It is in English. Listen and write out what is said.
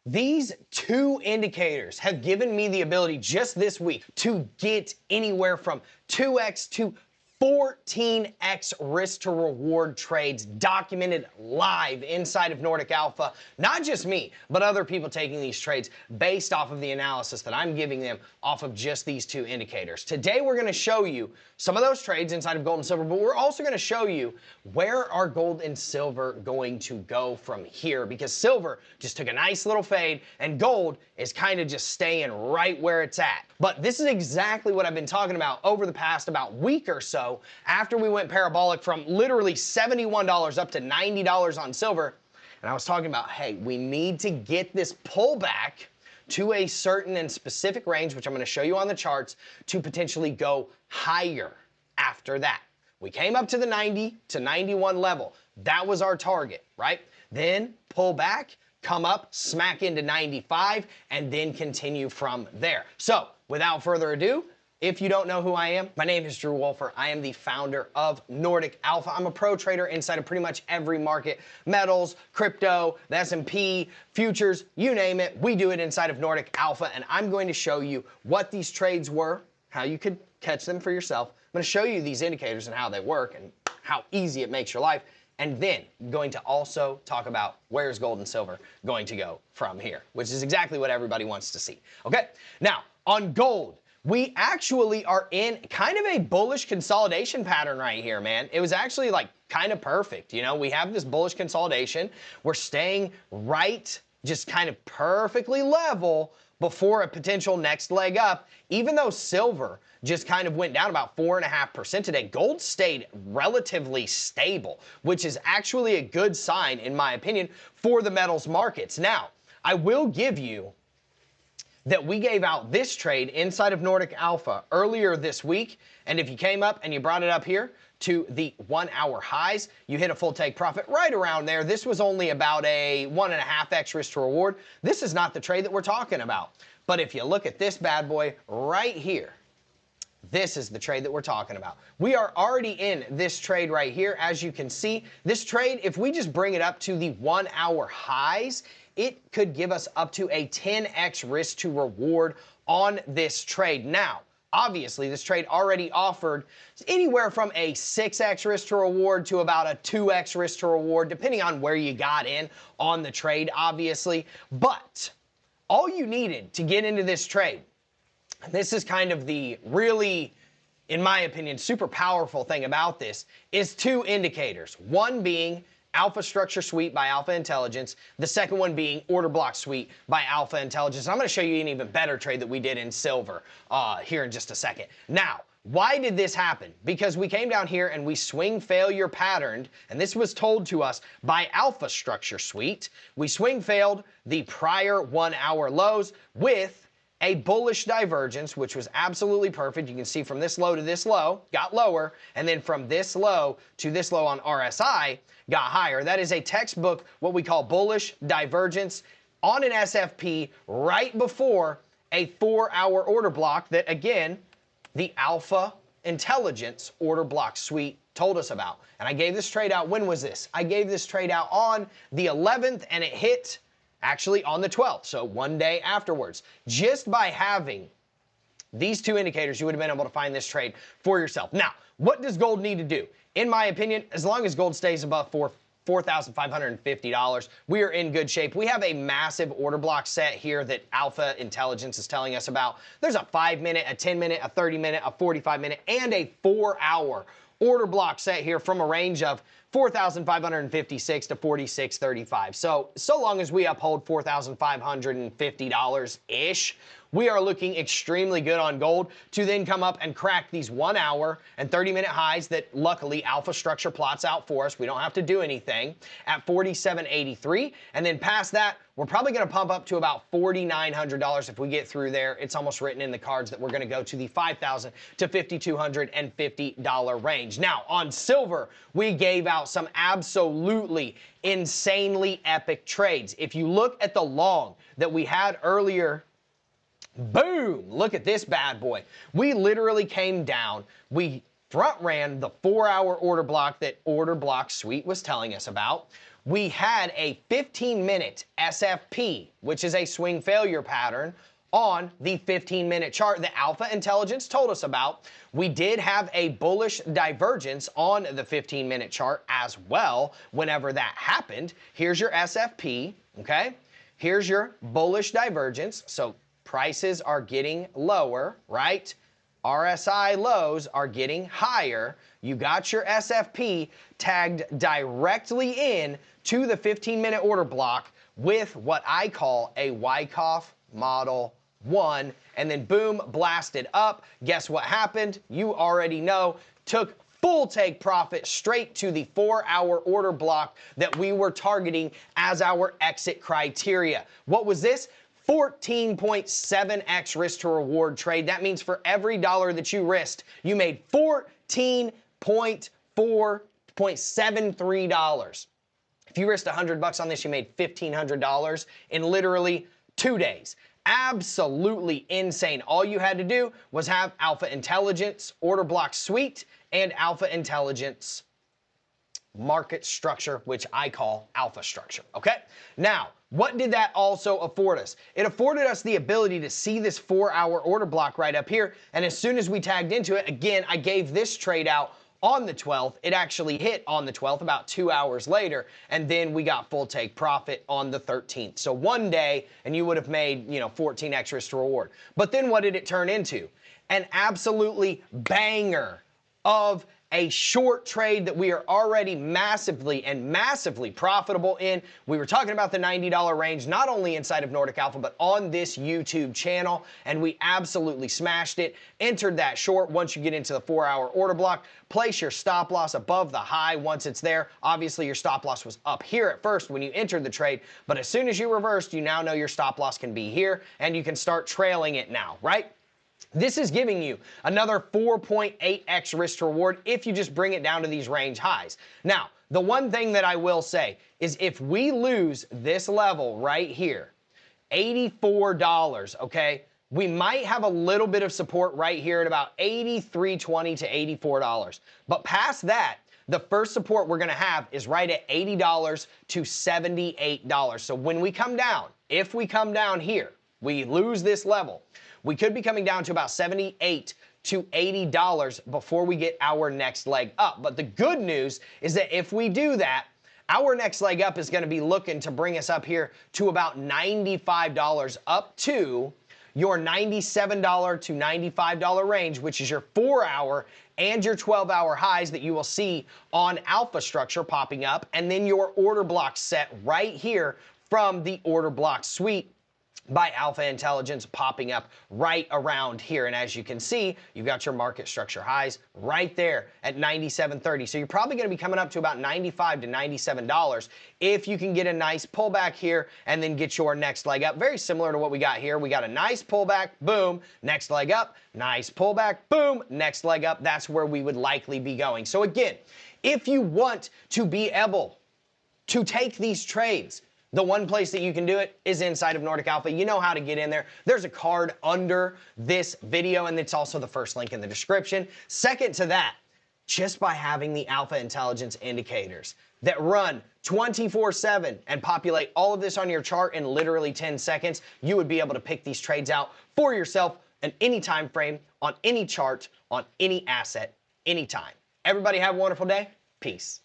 These two indicators have given me the ability just this week to get anywhere from 2x to 14x risk to reward trades documented live inside of Nordic Alpha. Not just me, but other people taking these trades based off of the analysis that I'm giving them off of just these two indicators. Today, we're going to show you some of those trades inside of gold and silver, but we're also going to show you where are gold and silver going to go from here, because silver just took a nice little fade and gold is kind of just staying right where it's at. But this is exactly what I've been talking about over the past about week or so after we went parabolic from literally $71 up to $90 on silver. And I was talking about, hey, we need to get this pullback to a certain and specific range, which I'm going to show you on the charts, to potentially go higher after that. We came up to the 90 to 91 level. That was our target, right? Then pull back, come up, smack into 95, and then continue from there. So without further ado, if you don't know who I am, my name is Drew Wolfer. I am the founder of Nordic Alpha. I'm a pro trader inside of pretty much every market, metals, crypto, the S&P, futures, you name it. We do it inside of Nordic Alpha, and I'm going to show you what these trades were, how you could catch them for yourself. I'm going to show you these indicators and how they work and how easy it makes your life. And then I'm going to also talk about where's gold and silver going to go from here, which is exactly what everybody wants to see. Okay, now on gold, we actually are in kind of a bullish consolidation pattern right here, man. It was actually like kind of perfect. You know, we have this bullish consolidation. We're staying right, just kind of perfectly level before a potential next leg up. Even though silver just kind of went down about 4.5% today, gold stayed relatively stable, which is actually a good sign, in my opinion, for the metals markets. Now, I will give you that we gave out this trade inside of Nordic Alpha earlier this week, and if you came up and you brought it up here to the 1 hour highs, you hit a full take profit right around there. This was only about a 1.5x risk to reward. This is not the trade that we're talking about. But if you look at this bad boy right here, this is the trade that we're talking about. We are already in this trade right here. As you can see, this trade, if we just bring it up to the 1 hour highs, it could give us up to a 10x risk to reward on this trade. Now, obviously, this trade already offered anywhere from a 6x risk to reward to about a 2x risk to reward, depending on where you got in on the trade, obviously. But all you needed to get into this trade, and this is kind of the really, in my opinion, super powerful thing about this, is two indicators. One being Alpha Structure Suite by Alpha Intelligence, the second one being Order Block Suite by Alpha Intelligence. I'm going to show you an even better trade that we did in silver here in just a second. Now, why did this happen? Because we came down here and we swing failure patterned, and this was told to us by Alpha Structure Suite. We swing failed the prior 1 hour lows with a bullish divergence, which was absolutely perfect. You can see from this low to this low, got lower, and then from this low to this low on RSI, got higher. That is a textbook, what we call bullish divergence on an SFP right before a 4 hour order block that, again, the Alpha Intelligence Order Block Suite told us about. And I gave this trade out, when was this? I gave this trade out on the 11th, and it hit actually on the 12th, so 1 day afterwards. Just by having these two indicators, you would have been able to find this trade for yourself. Now, what does gold need to do? In my opinion, as long as gold stays above $4,550, we are in good shape. We have a massive order block set here that Alpha Intelligence is telling us about. There's a 5-minute, a 10-minute, a 30-minute, a 45-minute, and a 4 hour order block set here from a range of 4,556 to 46.35. So long as we uphold $4,550-ish, we are looking extremely good on gold to then come up and crack these 1 hour and 30-minute highs that luckily Alpha Structure plots out for us. We don't have to do anything at 47.83. And then past that, we're probably going to pump up to about $4,900 if we get through there. It's almost written in the cards that we're going to go to the $5,000 to $5,250 range. Now, on silver, we gave out some absolutely insanely epic trades. If you look at the long that we had earlier, boom, look at this bad boy. We literally came down, we front ran the 4 hour order block that Order Block Suite was telling us about. we had a 15-minute SFP, which is a swing failure pattern, on the 15-minute chart that Alpha Intelligence told us about. We did have a bullish divergence on the 15-minute chart as well whenever that happened. Here's your SFP, okay? Here's your bullish divergence. So prices are getting lower, right? RSI lows are getting higher. You got your SFP tagged directly in to the 15-minute order block with what I call a Wyckoff Model 1, and then boom, blasted up. Guess what happened? You already know. Took full take profit straight to the 4-hour order block that we were targeting as our exit criteria. What was this? 14.7x risk to reward trade. That means for every dollar that you risked, you made $14.73. If you risked $100 on this, you made $1,500 in literally 2 days. Absolutely insane. All you had to do was have Alpha Intelligence order block suite and Alpha Intelligence market structure, which I call alpha structure, okay? Now, what did that also afford us? It afforded us the ability to see this 4-hour order block right up here, and as soon as we tagged into it, again, I gave this trade out on the 12th. It actually hit on the 12th about 2 hours later, and then we got full take profit on the 13th. So 1 day, and you would have made, 14x risk to reward. But then what did it turn into? An absolutely banger of a short trade that we are already massively profitable in. We were talking about the $90 range, not only inside of Nordic Alpha, but on this YouTube channel, and we absolutely smashed it. Entered that short. Once you get into the 4-hour order block, place your stop loss above the high once it's there. Obviously, your stop loss was up here at first when you entered the trade, but as soon as you reversed, you now know your stop loss can be here, and you can start trailing it now, right? This is giving you another 4.8x risk to reward if you just bring it down to these range highs. Now, the one thing that I will say is if we lose this level right here, $84, okay, we might have a little bit of support right here at about $83.20 to $84. But past that, the first support we're going to have is right at $80 to $78. So when we come down, if we come down here, we lose this level, we could be coming down to about $78 to $80 before we get our next leg up. But the good news is that if we do that, our next leg up is going to be looking to bring us up here to about $95, up to your $97 to $95 range, which is your 4-hour and your 12-hour highs that you will see on alpha structure popping up, and then your order block set right here from the order block suite by Alpha Intelligence popping up right around here. And as you can see, you've got your market structure highs right there at $97.30. So you're probably going to be coming up to about $95 to $97 if you can get a nice pullback here and then get your next leg up. Very similar to what we got here. We got a nice pullback, boom, next leg up, nice pullback, boom, next leg up. That's where we would likely be going. So again, if you want to be able to take these trades, the one place that you can do it is inside of Nordic Alpha. You know how to get in there. There's a card under this video, and it's also the first link in the description. Second to that, just by having the Alpha Intelligence indicators that run 24/7 and populate all of this on your chart in literally 10 seconds, you would be able to pick these trades out for yourself in any time frame, on any chart, on any asset, anytime. Everybody have a wonderful day. Peace.